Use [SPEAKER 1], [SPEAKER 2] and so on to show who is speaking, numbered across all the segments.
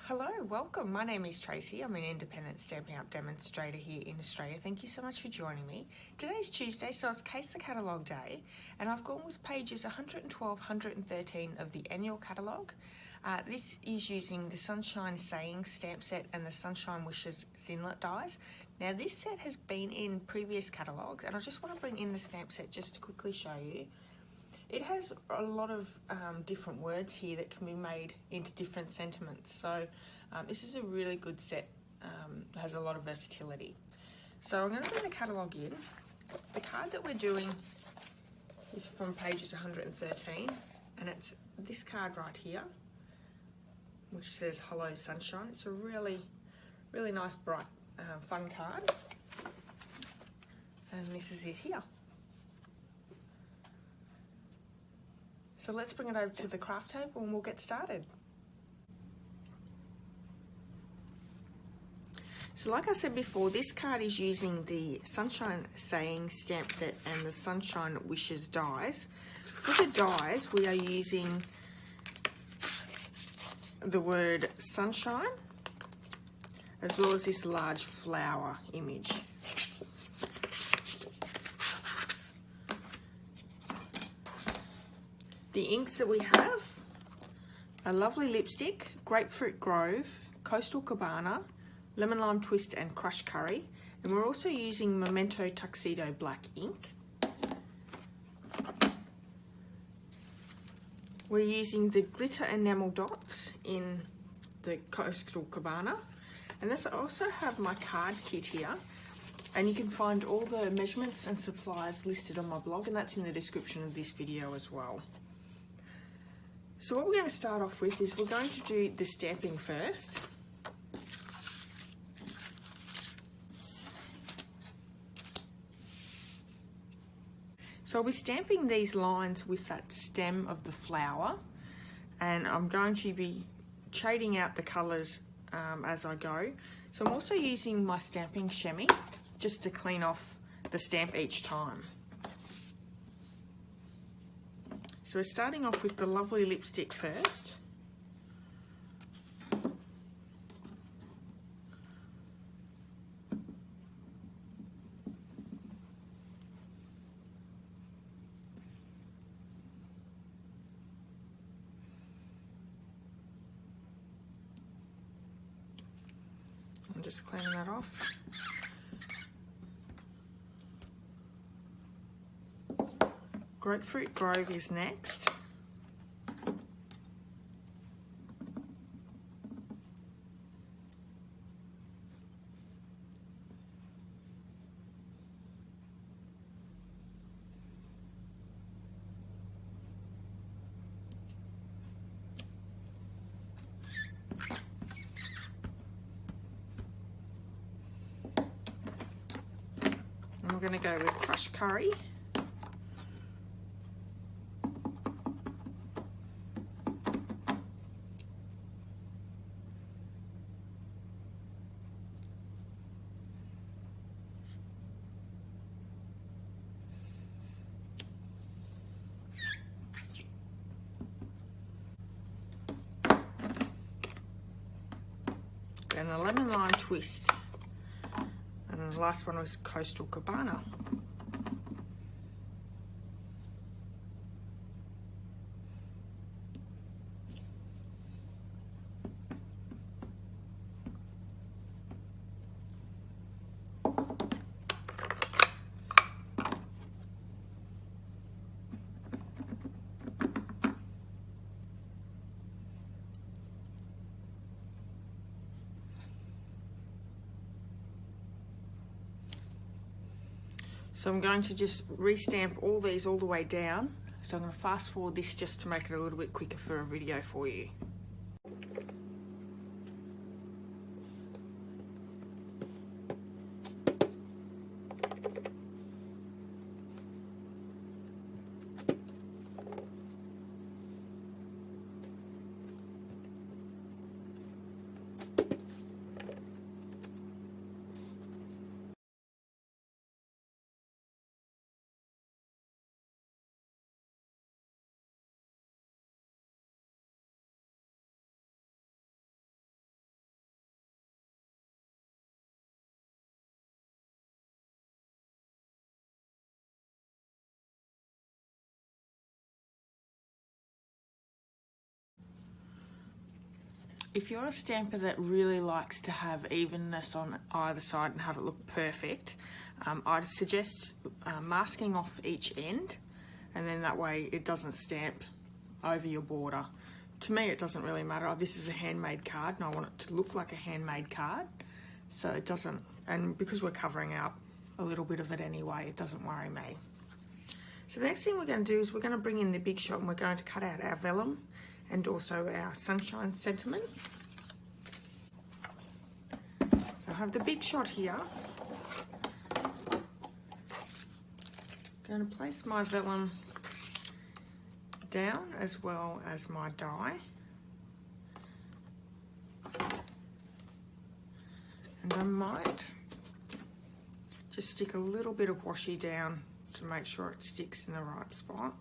[SPEAKER 1] Hello, welcome. My name is Tracy. I'm an independent Stampin' Up demonstrator here in Australia. Thank you so much for joining me. Today's Tuesday, so it's Case the Catalogue Day, and I've gone with pages 112, 113 of the annual catalogue. This is using the Sunshine Saying stamp set and the Sunshine Wishes thinlet dies. Now this set has been in previous catalogues, and I just want to bring in the stamp set just to quickly show you. It has a lot of different words here that can be made into different sentiments. So this is a really good set, has a lot of versatility. So I'm going to bring the catalogue in. The card that we're doing is from pages 113, and it's this card right here, which says Hello Sunshine. It's a really nice, bright, fun card. And this is it here. So let's bring it over to the craft table and we'll get started. So like I said before, this card is using the Sunshine Saying stamp set and the Sunshine Wishes dies. For the dies, we are using the word sunshine, as well as this large flower image. The inks that we have are Lovely Lipstick, Grapefruit Grove, Coastal Cabana, Lemon Lime Twist and Crushed Curry, and we're also using Memento Tuxedo Black ink. We're using the glitter enamel dots in the Coastal Cabana, and I also have my card kit here, and you can find all the measurements and supplies listed on my blog, and that's in the description of this video as well. So what we're going to start off with is we're going to do the stamping first. So I'll be stamping these lines with that stem of the flower, and I'm going to be shading out the colours as I go. So I'm also using my stamping chamois just to clean off the stamp each time. So we're starting off with the Lovely Lipstick first. I'm just cleaning that off. Grapefruit Grove is next. And we're going to go with Crushed Curry. And the Lemon Lime Twist. And the last one was Coastal Cabana. So I'm going to just restamp all these all the way down. So I'm going to fast forward this just to make it a little bit quicker for a video for you. If you're a stamper that really likes to have evenness on either side and have it look perfect, I'd suggest masking off each end, and then that way it doesn't stamp over your border. To me, it doesn't really matter. This is a handmade card and I want it to look like a handmade card, so it doesn't, and because we're covering up a little bit of it anyway, it doesn't worry me. So the next thing we're going to do is we're going to bring in the big shot and we're going to cut out our vellum and also our sunshine sentiment. So I have the big shot here. I'm going to place my vellum down as well as my die. And I might just stick a little bit of washi down to make sure it sticks in the right spot.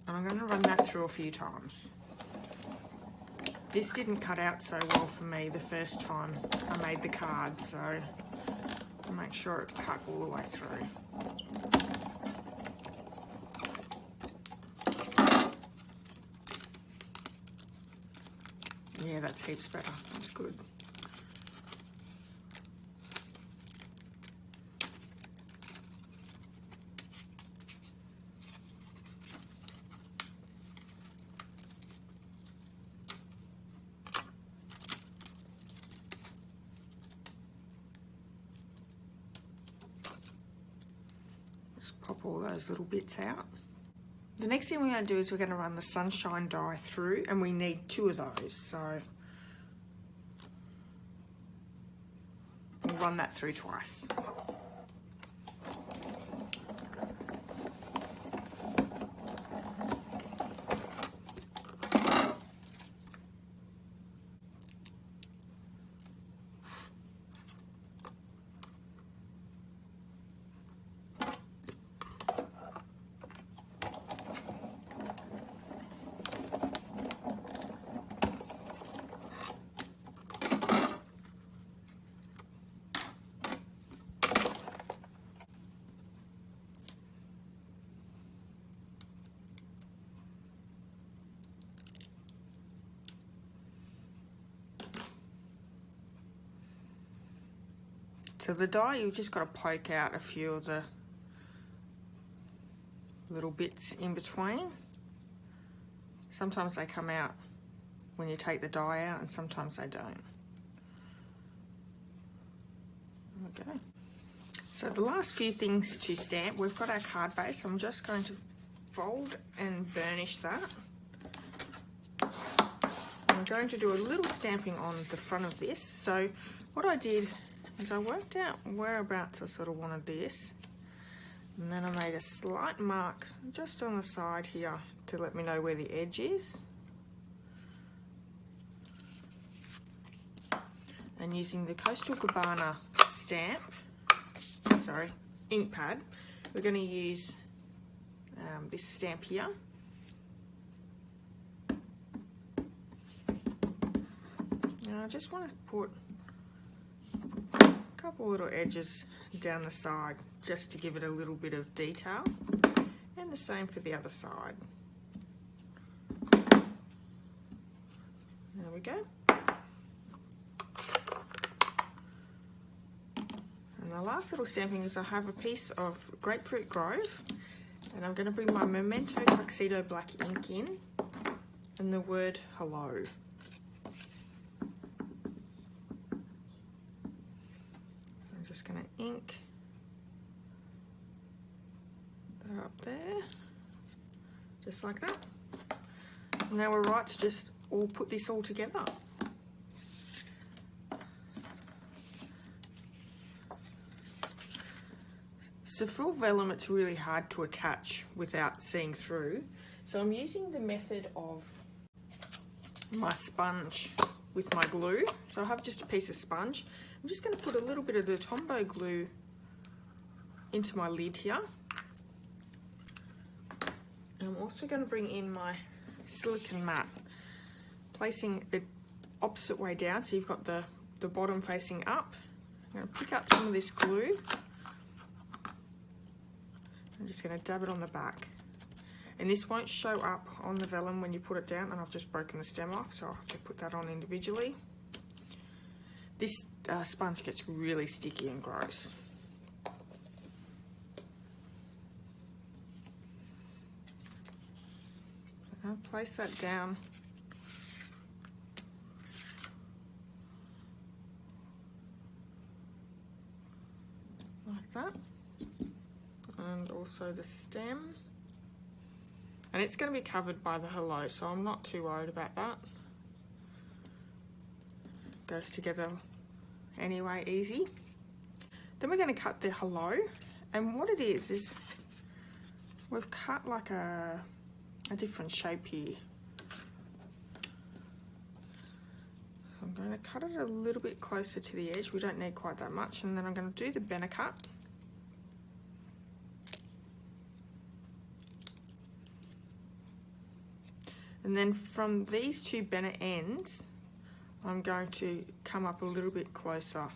[SPEAKER 1] And I'm going to run that through a few times. This didn't cut out so well for me the first time I made the card, so I'll make sure it's cut all the way through. Yeah, that's heaps better. That's good. Just pop all those little bits out. The next thing we're going to do is we're going to run the sunshine die through, and we need 2 of those, so we'll run that through twice. So the die, you've just got to poke out a few of the little bits in between. Sometimes they come out when you take the die out and sometimes they don't. Okay. So the last few things to stamp, we've got our card base. I'm just going to fold and burnish that. I'm going to do a little stamping on the front of this. So what I did is I worked out whereabouts I sort of wanted this, and then I made a slight mark just on the side here to let me know where the edge is. And using the Coastal Cabana stamp, sorry, ink pad, we're going to use this stamp here. Now I just want to put couple little edges down the side just to give it a little bit of detail, and the same for the other side. There we go. And the last little stamping is I have a piece of Grapefruit Grove, and I'm going to bring my Memento Tuxedo black ink in and the word hello. Just going to ink that up there, just like that. And now we're right to just all put this all together. So for vellum, it's really hard to attach without seeing through. So I'm using the method of my sponge with my glue. So I have just a piece of sponge. I'm just going to put a little bit of the Tombow glue into my lid here. I'm also going to bring in my silicone mat, placing it opposite way down, so you've got the bottom facing up. I'm going to pick up some of this glue I'm just going to dab it on the back. And this won't show up on the vellum when you put it down, and I've just broken the stem off, so I'll have to put that on individually. This sponge gets really sticky and gross. I'll place that down. Like that. And also the stem. And it's going to be covered by the hello, so I'm not too worried about that. Goes together anyway, easy. Then we're going to cut the hello, and what it is we've cut like a different shape here. So I'm going to cut it a little bit closer to the edge. We don't need quite that much, and then I'm going to do the benner cut. And then from these two benner ends, I'm going to come up a little bit closer,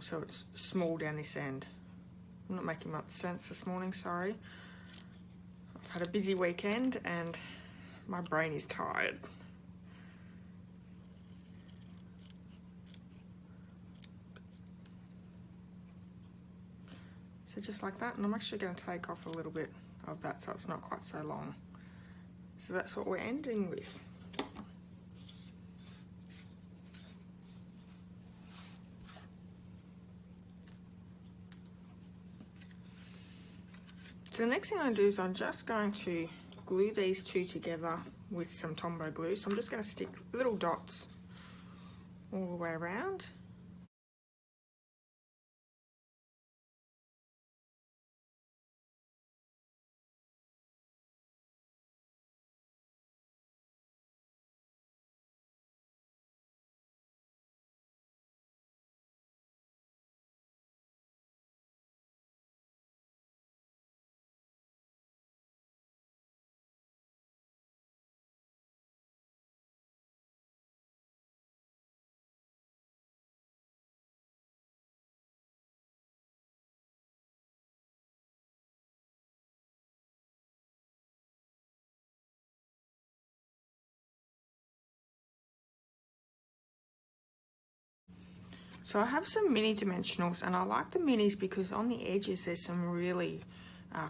[SPEAKER 1] so it's small down this end. I'm not making much sense this morning, sorry. I've had a busy weekend and my brain is tired. So just like that, and I'm actually going to take off a little bit of that so it's not quite so long. So that's what we're ending with. So the next thing I'm going to do is I'm just going to glue these two together with some Tombow glue. So I'm just going to stick little dots all the way around. So I have some mini dimensionals, and I like the minis because on the edges there's some really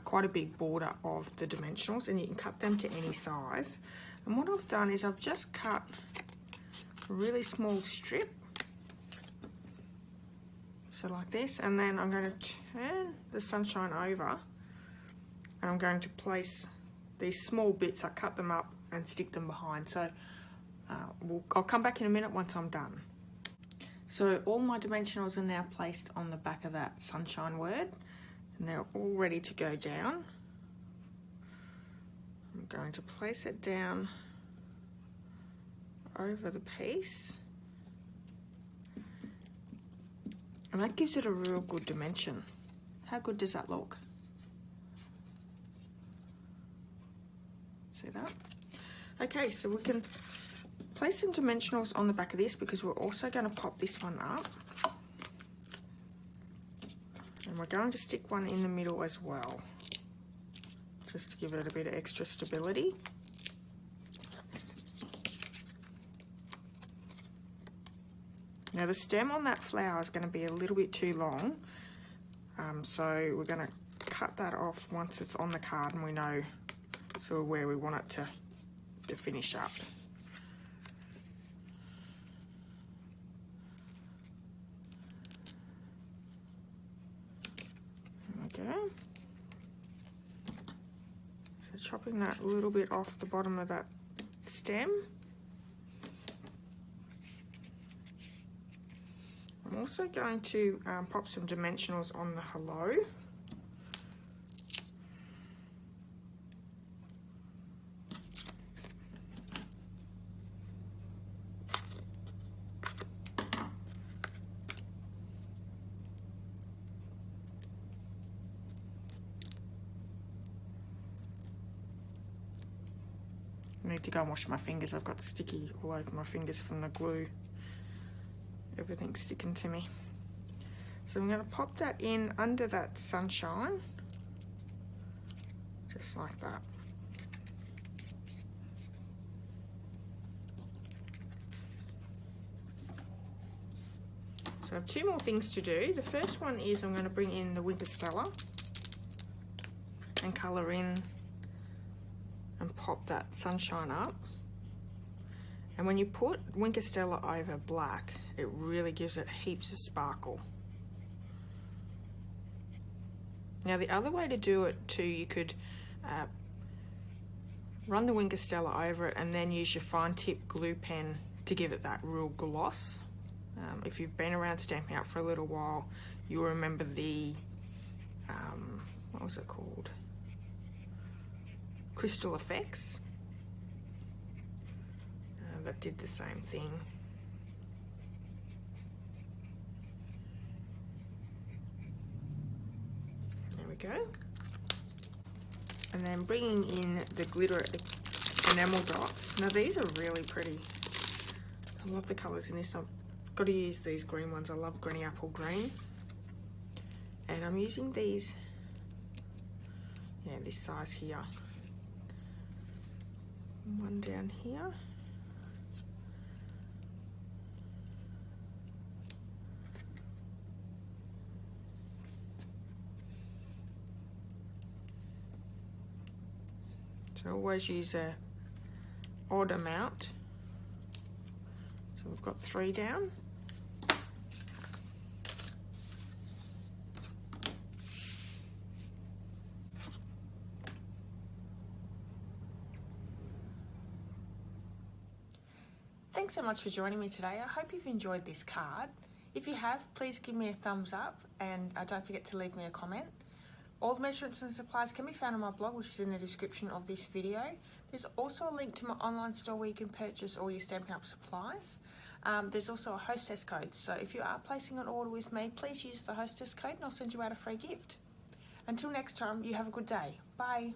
[SPEAKER 1] quite a big border of the dimensionals, and you can cut them to any size. And what I've done is I've just cut a really small strip, so like this, and then I'm going to turn the sunshine over and I'm going to place these small bits. I cut them up and stick them behind, so I'll come back in a minute once I'm done. So all my dimensionals are now placed on the back of that sunshine word, and they're all ready to go down. I'm going to place it down over the piece, and that gives it a real good dimension. How good does that look? See that? Okay, so we can place some dimensionals on the back of this because we're also going to pop this one up, and we're going to stick one in the middle as well, just to give it a bit of extra stability. Now the stem on that flower is going to be a little bit too long, so we're going to cut that off once it's on the card and we know sort of where we want it to finish up. Okay, so chopping that a little bit off the bottom of that stem. I'm also going to pop some dimensionals on the hello. I need to go and wash my fingers. I've got sticky all over my fingers from the glue. Everything's sticking to me. So I'm going to pop that in under that sunshine. just like that. So I have two more things to do. The first one is I'm going to bring in the Winter Stella and colour in and pop that sunshine up. And when you put Winter Stella over black, it really gives it heaps of sparkle. Now the other way to do it too, you could run the Winter Stella over it and then use your fine tip glue pen to give it that real gloss. If you've been around Stampin' Up! For a little while, you'll remember the, what was it called? Crystal Effects. That did the same thing. There we go. And then bringing in the glitter enamel dots. Now these are really pretty. I love the colours in this. I've got to use these green ones. I love Granny Apple Green. And I'm using these, yeah, this size here. One down here. So always use a odd amount. So we've got 3 down. Thanks so much for joining me today. I hope you've enjoyed this card. If you have, please give me a thumbs up and don't forget to leave me a comment. All the measurements and supplies can be found on my blog, which is in the description of this video. There's also a link to my online store where you can purchase all your Stampin' Up! Supplies. There's also a Hostess Code, so if you are placing an order with me, please use the Hostess Code and I'll send you out a free gift. Until next time, you have a good day. Bye.